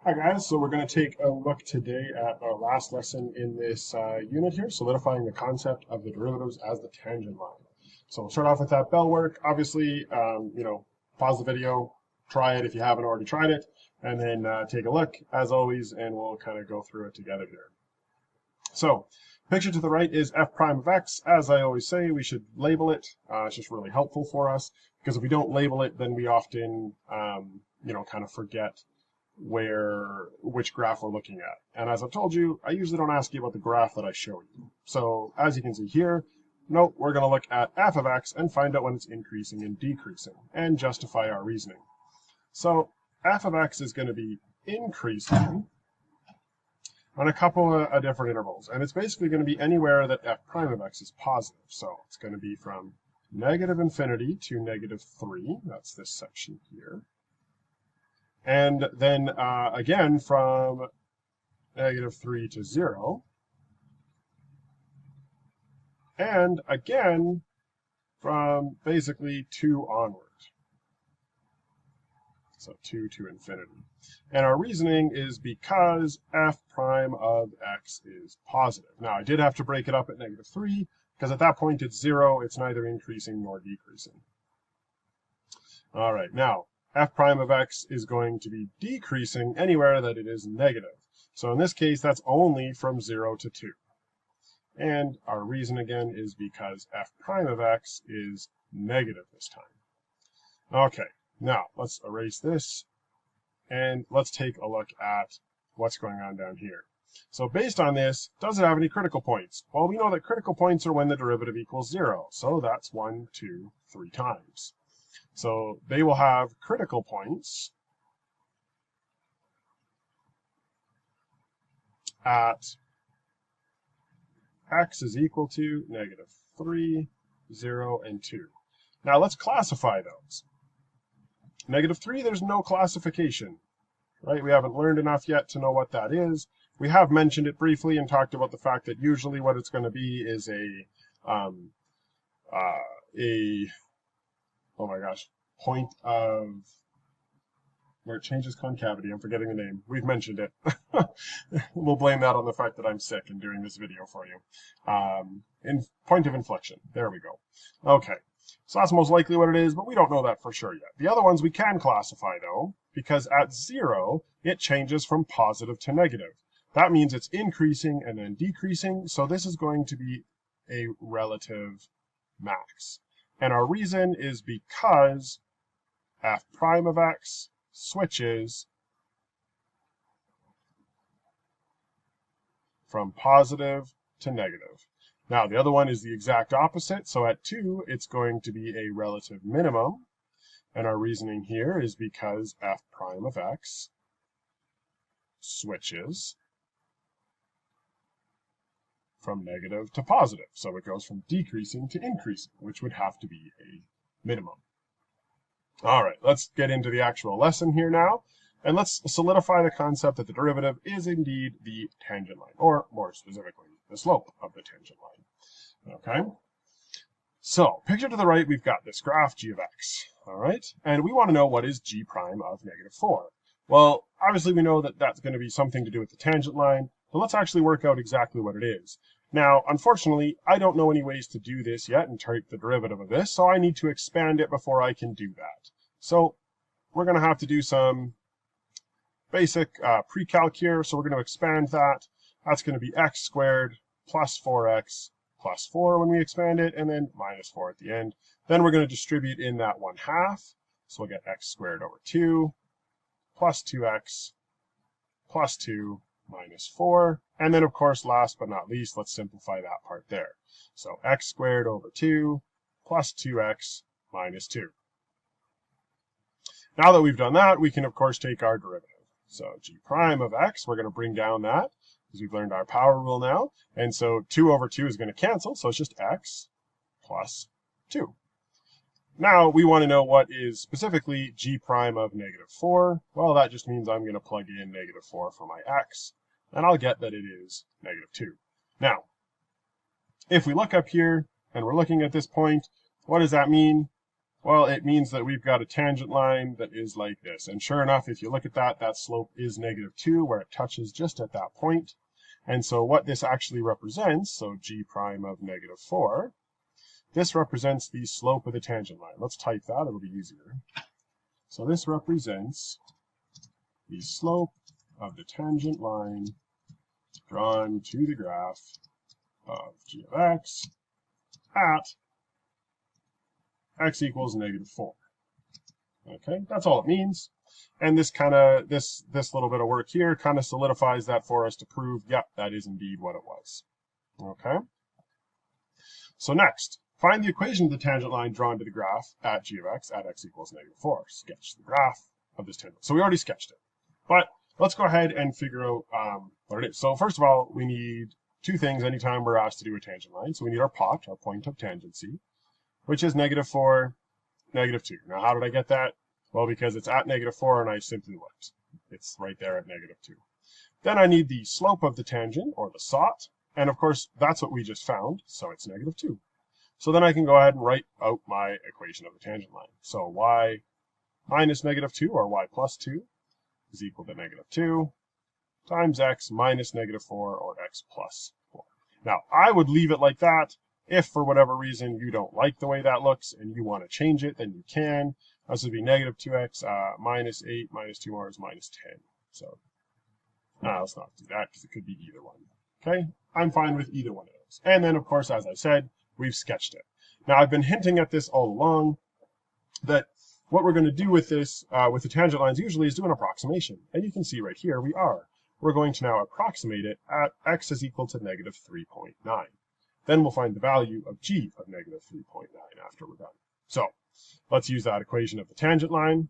Hi guys, so we're going to take a look today at our last lesson in this unit here, solidifying the concept of the derivatives as the tangent line. So we'll start off with that bell work. Obviously, pause the video, try it if you haven't already tried it, and then take a look as always, and we'll kind of go through it together here. So picture to the right is f prime of x. As I always say, we should label it. It's just really helpful for us because if we don't label it, then we often, kind of forget which graph we're looking at. And as I've told you, I usually don't ask you about the graph that I show you. So as you can see here, note we're going to look at f of x and find out when it's increasing and decreasing and justify our reasoning. So f of x is going to be increasing on a couple of different intervals. And it's basically going to be anywhere that f prime of x is positive. So it's going to be from negative infinity to negative 3. That's this section here. And then again from negative 3 to 0. And again from basically 2 onward. So 2 to infinity. And our reasoning is because f prime of x is positive. Now, I did have to break it up at negative 3, because at that point it's 0. It's neither increasing nor decreasing. All right, now, f prime of x is going to be decreasing anywhere that it is negative. So in this case, that's only from 0 to 2. And our reason again is because f prime of x is negative this time. Okay, now let's erase this and let's take a look at what's going on down here. So based on this, does it have any critical points? Well, we know that critical points are when the derivative equals 0. So that's 1, 2, 3 times. So they will have critical points at x is equal to negative 3, 0, and 2. Now let's classify those. Negative 3, there's no classification, right? We haven't learned enough yet to know what that is. We have mentioned it briefly and talked about the fact that usually what it's going to be is point of, where it changes concavity. I'm forgetting the name. We've mentioned it. We'll blame that on the fact that I'm sick and doing this video for you. Point of inflection. There we go. Okay. So that's most likely what it is, but we don't know that for sure yet. The other ones we can classify, though, because at 0, it changes from positive to negative. That means it's increasing and then decreasing, so this is going to be a relative max. And our reason is because f prime of x switches from positive to negative. Now, the other one is the exact opposite. So at 2, it's going to be a relative minimum. And our reasoning here is because f prime of x switches from negative to positive. So it goes from decreasing to increasing, which would have to be a minimum. All right, let's get into the actual lesson here now. And let's solidify the concept that the derivative is indeed the tangent line, or more specifically, the slope of the tangent line. Okay? So, picture to the right, we've got this graph, g of x. All right? And we want to know what is g prime of negative 4. Well, obviously we know that that's going to be something to do with the tangent line, but let's actually work out exactly what it is. Now, unfortunately, I don't know any ways to do this yet and take the derivative of this, so I need to expand it before I can do that. So we're going to have to do some basic pre-calc here. So we're going to expand that. That's going to be x squared plus 4x plus 4 when we expand it, and then minus 4 at the end. Then we're going to distribute in that 1/2. So we'll get x squared over 2 plus 2x plus 2 minus 4. And then, of course, last but not least, let's simplify that part there. So x squared over 2 plus 2x minus 2. Now that we've done that, we can, of course, take our derivative. So g prime of x, we're going to bring down that, because we've learned our power rule now. And so 2 over 2 is going to cancel, so it's just x plus 2. Now we want to know what is specifically g prime of negative 4. Well, that just means I'm going to plug in negative 4 for my x, and I'll get that it is negative 2. Now, if we look up here, and we're looking at this point, what does that mean? Well, it means that we've got a tangent line that is like this. And sure enough, if you look at that, that slope is -2, where it touches just at that point. And so what this actually represents, so g prime of -4, this represents the slope of the tangent line. Let's type that, it'll be easier. So this represents the slope of the tangent line drawn to the graph of g of x at x equals -4. Okay, that's all it means. And this little bit of work here kind of solidifies that for us to prove, yep, that is indeed what it was. Okay. So next, find the equation of the tangent line drawn to the graph at g of x at x equals -4. Sketch the graph of this tangent. So we already sketched it, but let's go ahead and figure out what it is. So first of all, we need two things anytime we're asked to do a tangent line. So we need our pot, our point of tangency, which is -4, -2. Now, how did I get that? Well, because it's at -4 and I simply looked. It's right there at -2. Then I need the slope of the tangent, or the SOT, and of course, that's what we just found, so it's -2. So then I can go ahead and write out my equation of the tangent line. So y minus -2, or y plus 2, is equal to -2 times x minus -4, or x plus 4. Now, I would leave it like that. If for whatever reason you don't like the way that looks and you want to change it, then you can. This would be -2x minus 8 minus 2 more is -10. So let's not do that because it could be either one. Okay, I'm fine with either one of those. And then, of course, as I said, we've sketched it. Now, I've been hinting at this all along that what we're going to do with this, with the tangent lines usually, is do an approximation. And you can see right here we are. We're going to now approximate it at x is equal to -3.9. Then we'll find the value of g of -3.9 after we're done. So let's use that equation of the tangent line.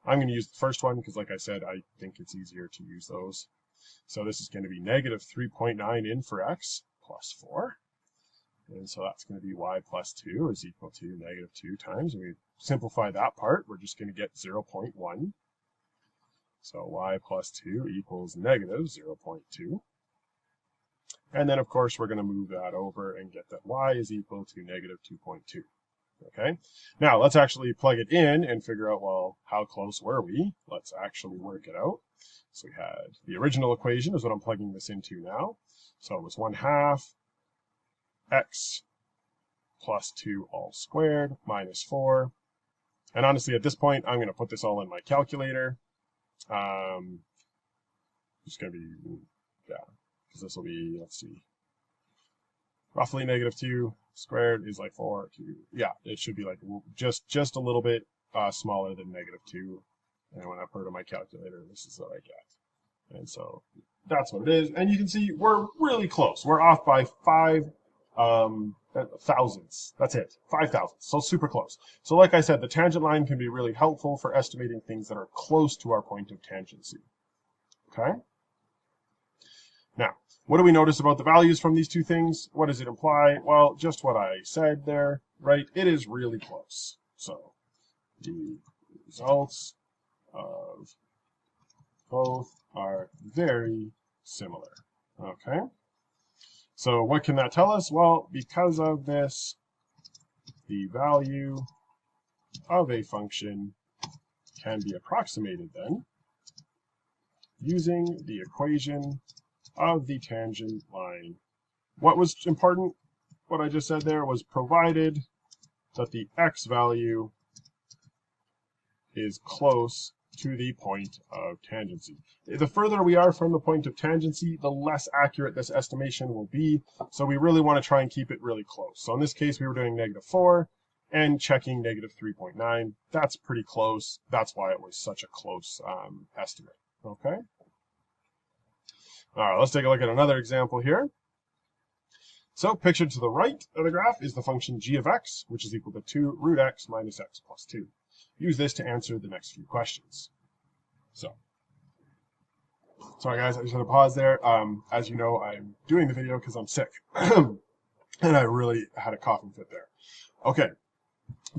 I'm going to use the first one because, like I said, I think it's easier to use those. So this is going to be -3.9 in for x plus 4. And so that's going to be y plus 2 is equal to -2 times. And we simplify that part, we're just going to get 0.1. So y plus 2 equals -0.2. And then, of course, we're going to move that over and get that y is equal to -2.2. Okay, now let's actually plug it in and figure out, well, how close were we? Let's actually work it out. So we had the original equation is what I'm plugging this into now. So it was 1/2 x plus 2 all squared minus 4. And honestly, at this point, I'm going to put this all in my calculator. It's going to be, yeah, because this will be, let's see, roughly -2 squared is like 4. 2. Yeah, it should be like just a little bit smaller than -2. And when I put it in my calculator, this is what I get. And so that's what it is. And you can see we're really close. We're off by 5 thousandths. That's it, 5 thousandths. So super close. So like I said, the tangent line can be really helpful for estimating things that are close to our point of tangency. Okay? Now, what do we notice about the values from these two things? What does it imply? Well, just what I said there, right? It is really close. So the results of both are very similar. Okay? So what can that tell us? Well, because of this, the value of a function can be approximated then using the equation of the tangent line. What was important, what I just said there, was provided that the x value is close to the point of tangency. The further we are from the point of tangency, the less accurate this estimation will be. So we really want to try and keep it really close. So in this case, we were doing -4 and checking -3.9. That's pretty close. That's why it was such a close estimate. Okay. All right, let's take a look at another example here. So pictured to the right of the graph is the function g of x, which is equal to 2 root x minus x plus 2. Use this to answer the next few questions. So, sorry guys, I just had to pause there. As you know, I'm doing the video because I'm sick. And I really had a coughing fit there. Okay,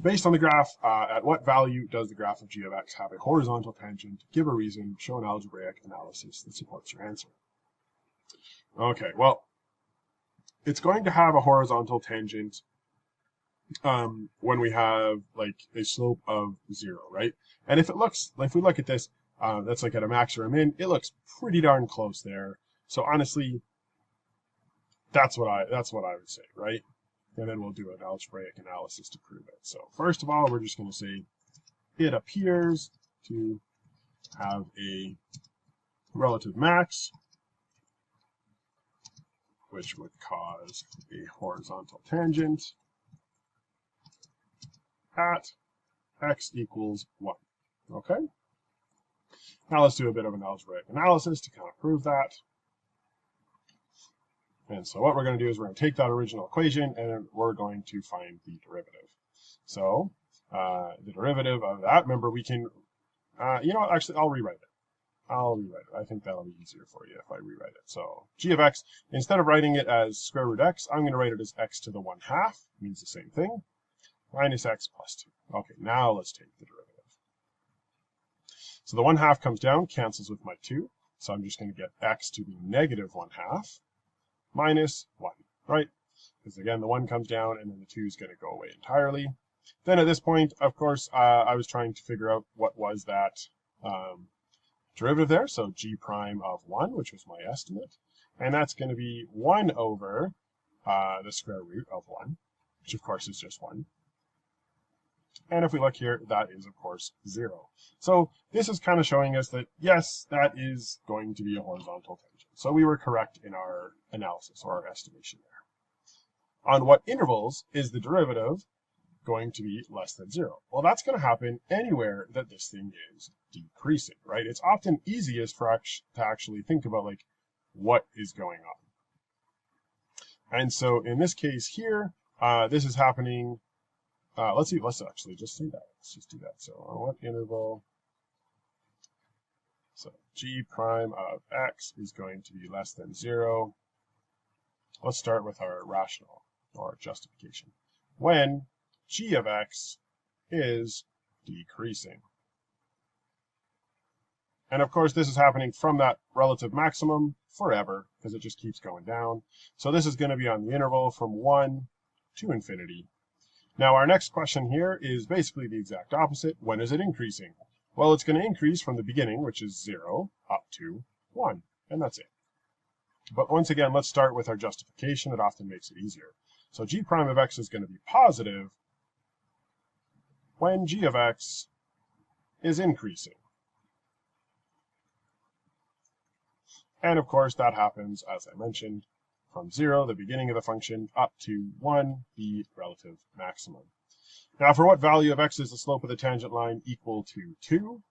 based on the graph, at what value does the graph of g of x have a horizontal tangent? Give a reason, show an algebraic analysis that supports your answer. Okay, well, it's going to have a horizontal tangent when we have like a slope of 0, right? And if we look at this, that's like at a max or a min, it looks pretty darn close there. So honestly, that's what I would say, right? And then we'll do an algebraic analysis to prove it. So first of all, we're just going to say it appears to have a relative max, which would cause a horizontal tangent at x equals 1. Okay? Now let's do a bit of an algebraic analysis to kind of prove that. And so what we're going to do is we're going to take that original equation and we're going to find the derivative. So the derivative of that, remember we can, you know what, actually I'll rewrite it. I think that'll be easier for you if I rewrite it. So g of x, instead of writing it as square root x, I'm going to write it as x to the 1/2, means the same thing, minus x plus 2. Okay, now let's take the derivative. So the 1/2 comes down, cancels with my 2. So I'm just going to get x to the negative 1/2 minus 1, right? Because again, the 1 comes down and then the 2 is going to go away entirely. Then at this point, of course, I was trying to figure out what was that derivative there. So g prime of 1, which was my estimate. And that's going to be 1 over the square root of 1, which of course is just 1. And if we look here, that is, of course, 0. So this is kind of showing us that, yes, that is going to be a horizontal tangent. So we were correct in our analysis or our estimation there. On what intervals is the derivative going to be less than 0? Well, that's going to happen anywhere that this thing is decreasing, right? It's often easiest to actually think about, like, what is going on. And so in this case here, this is happening. Let's actually just see that. Let's just do that. So on what interval? So g prime of x is going to be less than 0. Let's start with our rational or justification. When g of x is decreasing. And of course, this is happening from that relative maximum forever because it just keeps going down. So this is going to be on the interval from 1 to infinity. Now, our next question here is basically the exact opposite. When is it increasing? Well, it's going to increase from the beginning, which is 0, up to 1, and that's it. But once again, let's start with our justification. It often makes it easier. So g prime of x is going to be positive when g of x is increasing. And of course, that happens, as I mentioned, from 0, the beginning of the function, up to 1, the relative maximum. Now, for what value of x is the slope of the tangent line equal to 2?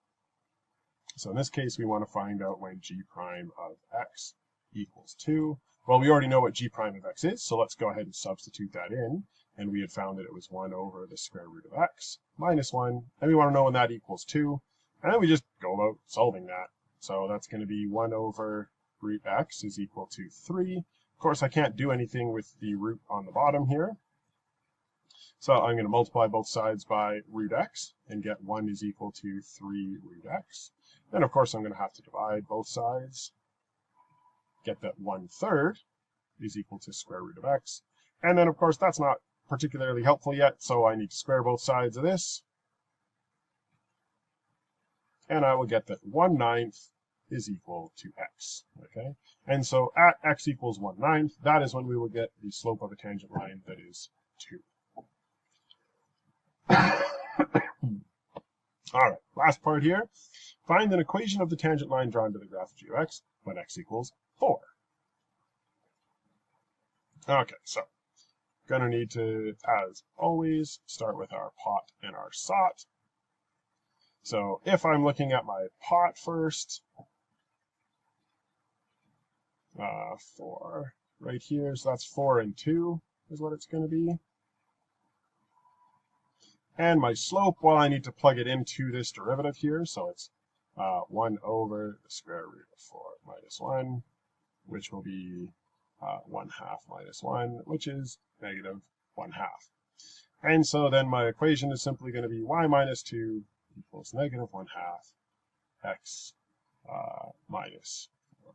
So in this case, we want to find out when g prime of x equals 2. Well, we already know what g prime of x is, so let's go ahead and substitute that in. And we had found that it was 1 over the square root of x minus 1. And we want to know when that equals 2. And then we just go about solving that. So that's going to be 1 over root x is equal to 3. Of course, I can't do anything with the root on the bottom here. So I'm going to multiply both sides by root x and get 1 is equal to 3 root x. Then, of course, I'm going to have to divide both sides. Get that 1/3 is equal to square root of x. And then, of course, that's not particularly helpful yet, so I need to square both sides of this. And I will get that 1/9 is equal to x. Okay? And so at x equals 1/9, that is when we will get the slope of a tangent line that is 2. All right, last part here. Find an equation of the tangent line drawn to the graph of g of x when x equals 4. Okay, so gonna need to, as always, start with our pot and our sot. So if I'm looking at my pot first, 4 right here, so that's 4 and 2 is what it's going to be. And my slope, well, I need to plug it into this derivative here, so it's 1 over the square root of 4 minus 1, which will be 1/2 minus 1, which is negative 1/2. And so then my equation is simply going to be y minus 2 equals negative 1/2 x minus 4.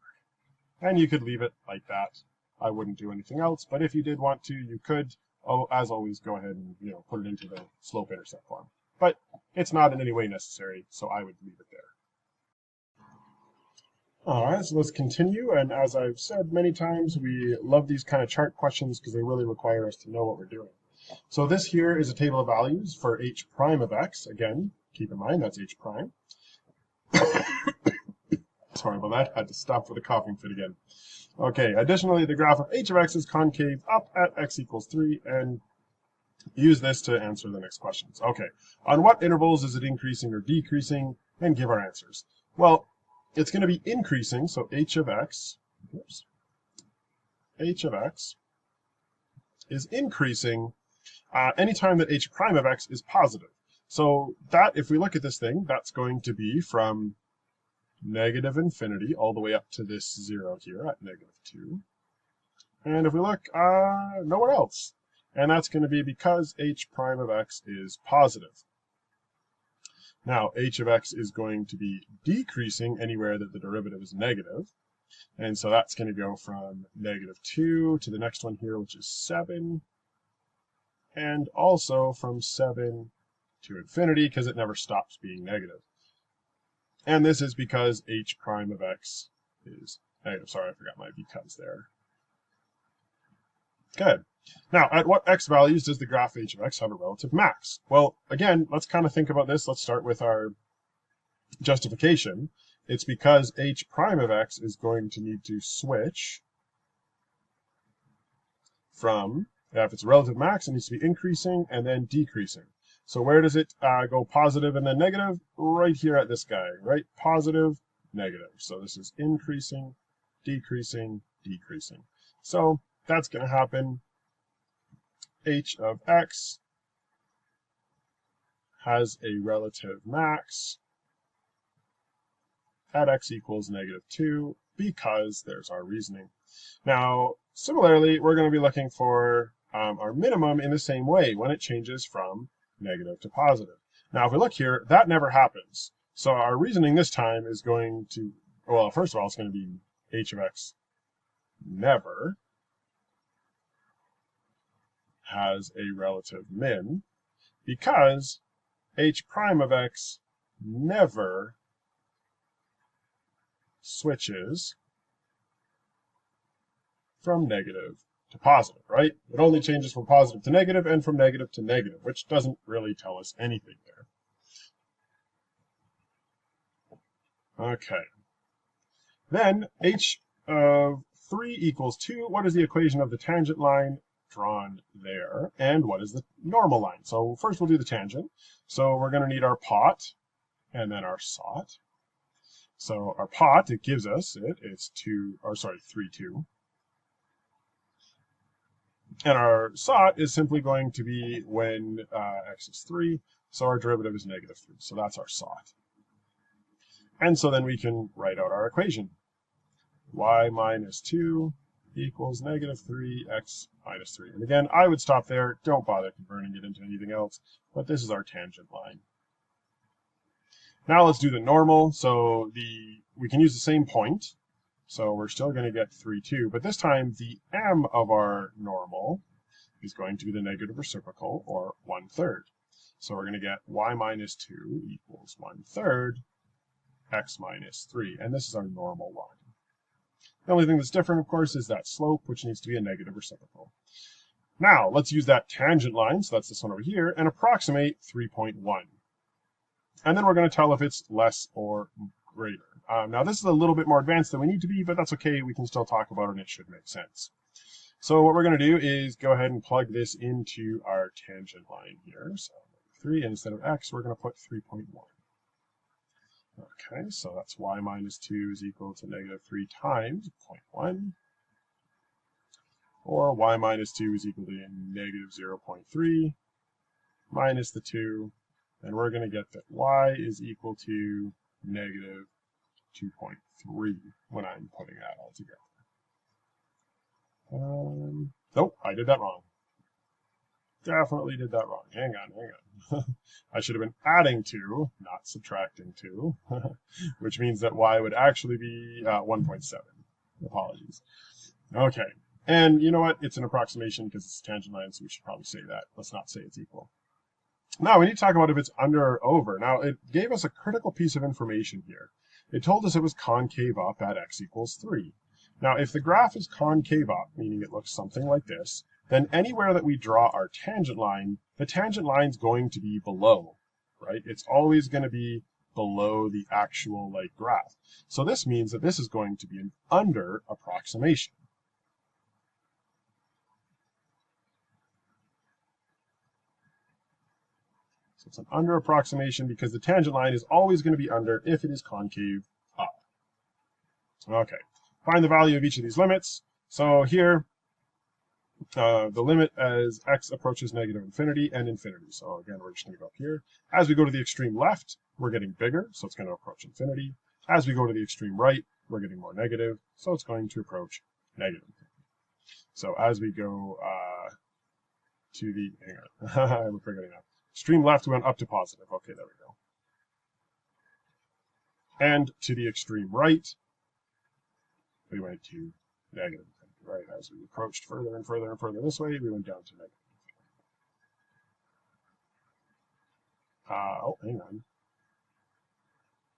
And you could leave it like that. I wouldn't do anything else, but if you did want to, you could. as always, go ahead and put it into the slope-intercept form. But it's not in any way necessary, so I would leave it there. All right, so let's continue. And as I've said many times, we love these kind of chart questions because they really require us to know what we're doing. So this here is a table of values for h prime of x. Again, keep in mind that's h prime. Sorry about that. I had to stop for the coughing fit again. Okay, additionally, the graph of h of x is concave up at x equals 3, and use this to answer the next questions. Okay, on what intervals is it increasing or decreasing? And give our answers. Well, it's going to be increasing, so h of x is increasing anytime that h prime of x is positive. So that, if we look at this thing, that's going to be from negative infinity all the way up to this 0 here at -2. And if we look nowhere else, and that's going to be because h prime of x is positive. Now, h of x is going to be decreasing anywhere that the derivative is negative. And so that's going to go from -2 to the next one here, which is 7. And also from 7 to infinity, because it never stops being negative. And this is because h prime of x is negative. Sorry, I forgot my because there. Good. Now, at what x values does the graph h of x have a relative max? Well, again, let's kind of think about this. Let's start with our justification. It's because h prime of x is going to need to switch from, if it's a relative max, it needs to be increasing and then decreasing. So where does it go positive and then negative? Right here at this guy, right? Positive, negative. So this is increasing, decreasing, decreasing. So that's going to happen. H of x has a relative max at x equals -2 because there's our reasoning. Now, similarly, we're going to be looking for our minimum in the same way when it changes from negative to positive. Now, if we look here, that never happens. So our reasoning this time is going to, well, first of all, it's going to be h of x never has a relative min because h prime of x never switches from negative to positive, right? It only changes from positive to negative and from negative to negative, which doesn't really tell us anything there. Okay. Then h of 3 equals 2. What is the equation of the tangent line drawn there? And what is the normal line? So first we'll do the tangent. So we're going to need our pot and then our SOT. So our pot, it gives us it's 3, 2. And our SOT is simply going to be when x is 3, so our derivative is -3. So that's our SOT. And so then we can write out our equation. Y minus 2 equals -3, x minus 3. And again, I would stop there. Don't bother converting it into anything else. But this is our tangent line. Now let's do the normal. So we can use the same point. So we're still going to get 3, 2. But this time, the m of our normal is going to be the negative reciprocal, or 1/3. So we're going to get y minus 2 equals 1/3 x minus 3. And this is our normal line. The only thing that's different, of course, is that slope, which needs to be a negative reciprocal. Now, let's use that tangent line, so that's this one over here, and approximate 3.1. And then we're going to tell if it's less or greater. Now, this is a little bit more advanced than we need to be, but that's okay. We can still talk about it, and it should make sense. So what we're going to do is go ahead and plug this into our tangent line here. So 3, instead of x, we're going to put 3.1. Okay, so that's y minus 2 is equal to -3 times 0.1. Or y minus 2 is equal to -0.3 minus the 2. And we're going to get that y is equal to -2.3 when I'm putting that all together. Nope, I did that wrong. Definitely did that wrong. Hang on. I should have been adding 2, not subtracting 2, which means that y would actually be 1.7. Apologies. Okay, And you know what? It's an approximation because it's a tangent line, so we should probably say that. Let's not say it's equal. Now we need to talk about if it's under or over. Now it gave us a critical piece of information here. It told us it was concave up at x equals 3. Now if the graph is concave up, meaning it looks something like this, then anywhere that we draw our tangent line, the tangent line's going to be below, right? It's always going to be below the actual graph. So this means that this is going to be an under approximation. So it's an under approximation because the tangent line is always going to be under if it is concave up. Okay, find the value of each of these limits. So here, the limit as x approaches negative infinity and infinity. So again, we're just going to go up here. As we go to the extreme left, we're getting bigger, so it's going to approach infinity. As we go to the extreme right, we're getting more negative, so it's going to approach negative infinity. So as we go to the, hang on, I'm forgetting now. Extreme left, we went up to positive. Okay, there we go. And to the extreme right, we went to negative infinity, right? As we approached further and further and further this way, we went down to negative infinity. Oh, hang on.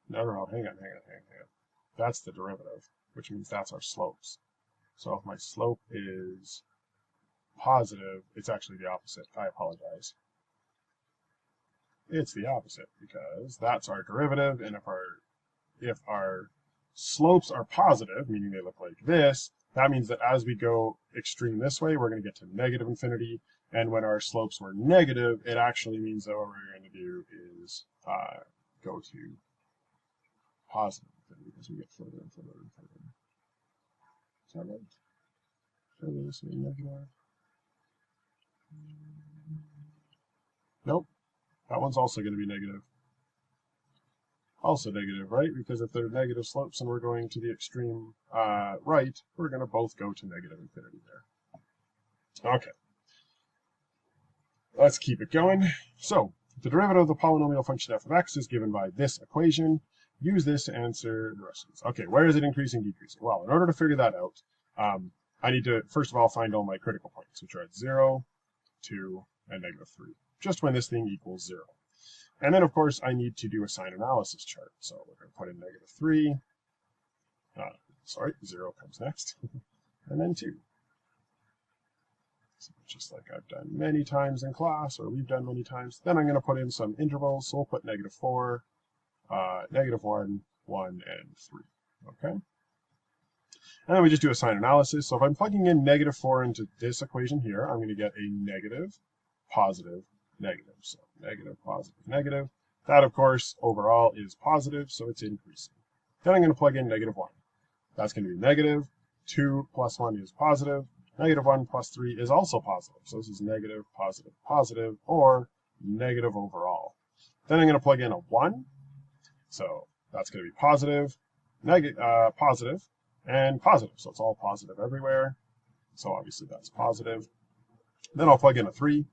No, hang on. That's the derivative, which means that's our slopes. So if my slope is positive, it's actually the opposite. I apologize. It's the opposite because that's our derivative, and if our slopes are positive, meaning they look like this, that means that as we go extreme this way, we're going to get to negative infinity, and when our slopes were negative, it actually means that what we're going to do is go to positive infinity as we get further and further and further. Is that right? Further this way, negative. Nope. That one's also going to be negative. Also negative, right? Because if they're negative slopes and we're going to the extreme right, we're going to both go to negative infinity there. Okay. Let's keep it going. So, the derivative of the polynomial function f of x is given by this equation. Use this to answer the rest of this. Okay, where is it increasing, decreasing? Well, in order to figure that out, I need to, first of all, find all my critical points, which are at 0, 2, and negative 3. Just when this thing equals 0. And then, of course, I need to do a sign analysis chart. So we're going to put in negative 3. 0 comes next. And then 2. So just like I've done many times in class, or we've done many times. Then I'm going to put in some intervals. So we'll put negative 4, negative 1, 1, and 3. Okay? And then we just do a sign analysis. So if I'm plugging in negative 4 into this equation here, I'm going to get a negative, positive, negative. So negative, positive, negative. That, of course, overall is positive, so it's increasing. Then I'm going to plug in negative 1. That's going to be negative. 2 plus 1 is positive. Negative 1 plus 3 is also positive. So this is negative, positive, positive, or negative overall. Then I'm going to plug in a 1. So that's going to be positive, positive, and positive. So it's all positive everywhere. So obviously that's positive. Then I'll plug in a 3.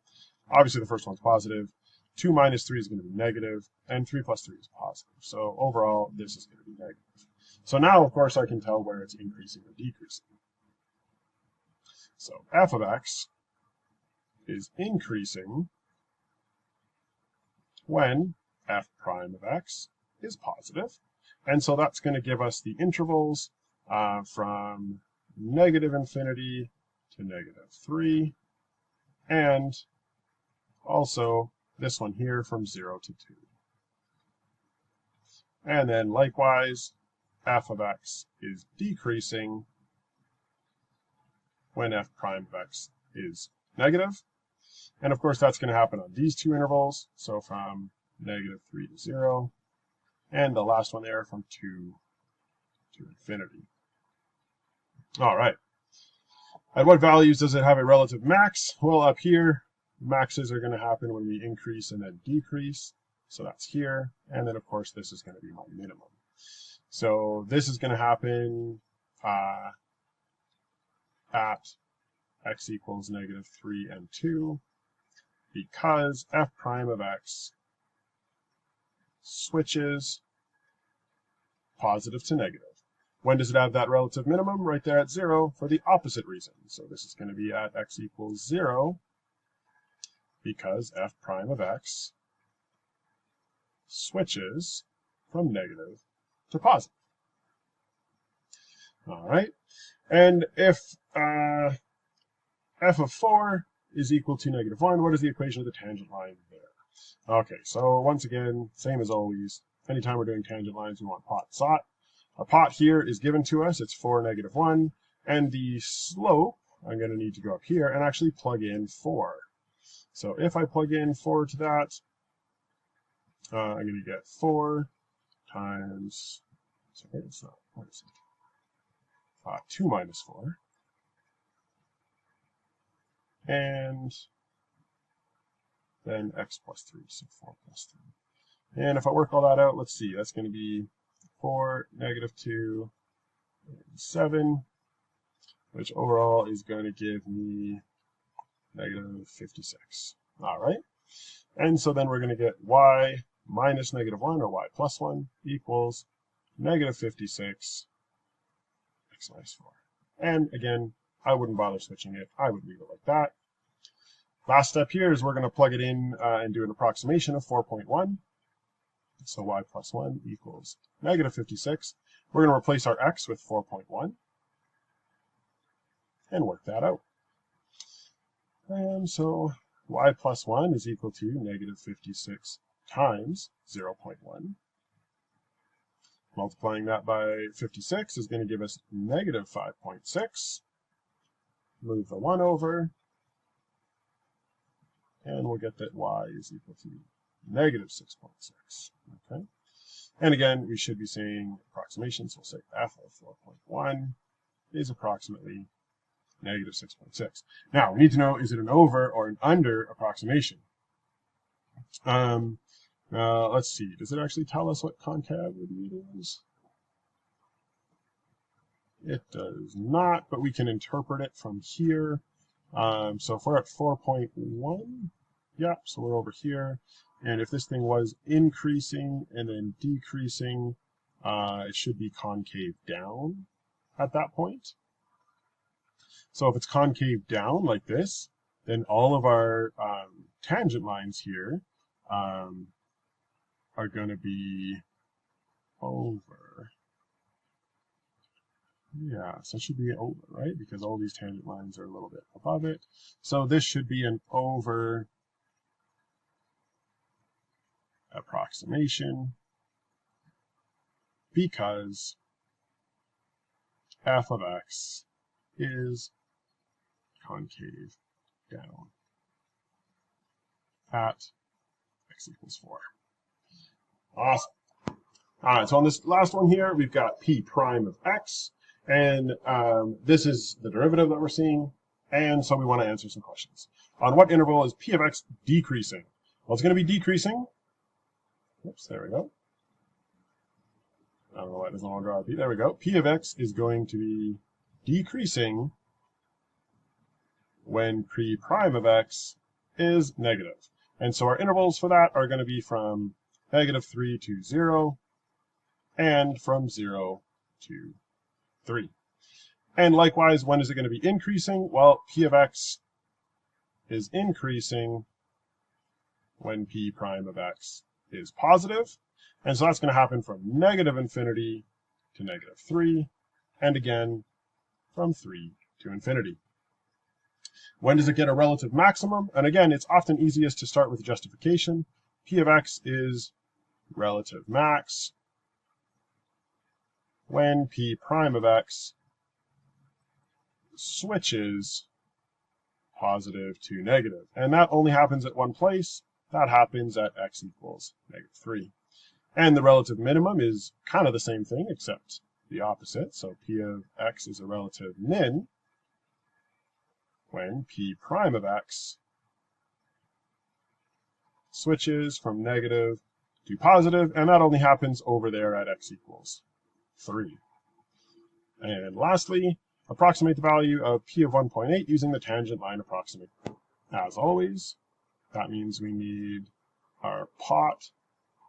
Obviously the first one's positive. 2 minus 3 is going to be negative, and 3 plus 3 is positive. So overall, this is going to be negative. So now, of course, I can tell where it's increasing or decreasing. So f of x is increasing when f prime of x is positive. And so that's going to give us the intervals from negative infinity to negative 3, and also this one here from 0 to 2. And then likewise, f of x is decreasing when f prime of x is negative. And of course, that's going to happen on these two intervals. So from negative 3 to 0, and the last one there from 2 to infinity. All right. At what values does it have a relative max? Well, up here, maxes are going to happen when we increase and then decrease. So that's here. And then, of course, this is going to be my minimum. So this is going to happen at x equals negative 3 and 2 because f prime of x switches positive to negative. When does it have that relative minimum? Right there at 0 for the opposite reason. So this is going to be at x equals 0 because f prime of x switches from negative to positive. All right. And if f of 4 is equal to -1, what is the equation of the tangent line there? Okay, so once again, same as always, anytime we're doing tangent lines, we want pot sought. Our pot here is given to us, it's 4, -1, and the slope, I'm going to need to go up here and actually plug in 4. So if I plug in 4 to that, I'm going to get 4 times, sorry, it's not, what is it? 2 minus 4. And then x plus 3, so 4 plus 3. And if I work all that out, let's see, that's going to be 4, -2, 7, which overall is going to give me -56. All right. And so then we're going to get y minus -1, or y plus 1, equals -56, x minus 4. And again, I wouldn't bother switching it. I would leave it like that. Last step here is we're going to plug it in and do an approximation of 4.1. So y plus 1 equals -56. We're going to replace our x with 4.1 and work that out. And so y plus 1 is equal to -56 times 0.1. Multiplying that by 56 is going to give us -5.6. Move the 1 over, and we'll get that y is equal to -6.6. Okay. And again, we should be saying approximations. We'll say f of 4.1 is approximately -6.6. Now, we need to know, is it an over or an under approximation? Let's see. Does it actually tell us what concavity it is? It does not, but we can interpret it from here. So if we're at 4.1, yeah, so we're over here. And if this thing was increasing and then decreasing, it should be concave down at that point. So if it's concave down like this, then all of our tangent lines here are going to be over. Yeah, so it should be over, right? Because all these tangent lines are a little bit above it. So this should be an over approximation because f of x is concave down at x equals 4. Awesome. All right, so on this last one here, we've got p prime of x, and this is the derivative that we're seeing, and so we want to answer some questions. On what interval is p of x decreasing? Well, it's going to be decreasing. Oops, there we go. I don't know why it doesn't want to draw a p. There we go. P of x is going to be decreasing when p prime of x is negative. And so our intervals for that are going to be from -3 to 0, and from 0 to 3. And likewise, when is it going to be increasing? Well, p of x is increasing when p prime of x is positive. And so that's going to happen from -infinity to -3, and again from 3 to infinity. When does it get a relative maximum? And again, it's often easiest to start with justification. P of x is relative max when p prime of x switches positive to negative. And that only happens at one place. That happens at x equals -3. And the relative minimum is kind of the same thing, except the opposite. So p of x is a relative min when p prime of x switches from negative to positive, and that only happens over there at x equals 3. And lastly, approximate the value of p of 1.8 using the tangent line approximate. As always, that means we need our pot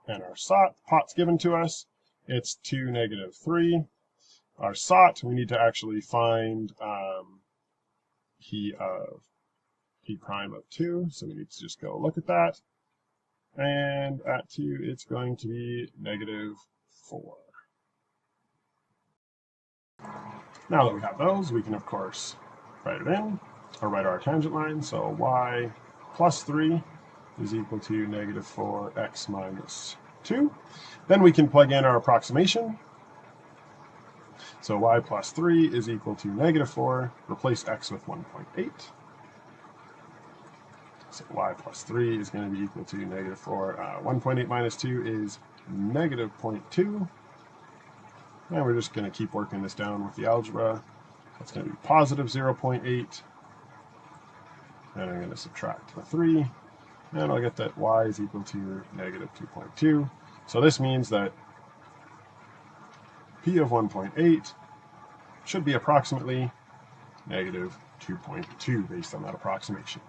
and our sought. Pot's given to us. It's 2, -3. our SOT, we need to actually find P of P prime of 2. So we need to just go look at that. And at 2, it's going to be -4. Now that we have those, we can, of course, write it in, or write our tangent line. So y plus 3 is equal to -4x minus 2. Then we can plug in our approximation. So y plus 3 is equal to -4. Replace x with 1.8. So y plus 3 is going to be equal to -4. 1.8 minus 2 is -0.2. And we're just going to keep working this down with the algebra. That's going to be positive 0.8. And I'm going to subtract the 3. And I'll get that y is equal to -2.2. So this means that P of 1.8 should be approximately -2.2 based on that approximation.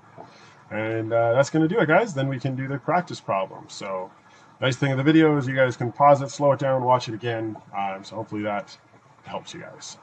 And that's going to do it, guys. Then we can do the practice problem. So nice thing of the video is you guys can pause it, slow it down, watch it again. So hopefully that helps you guys.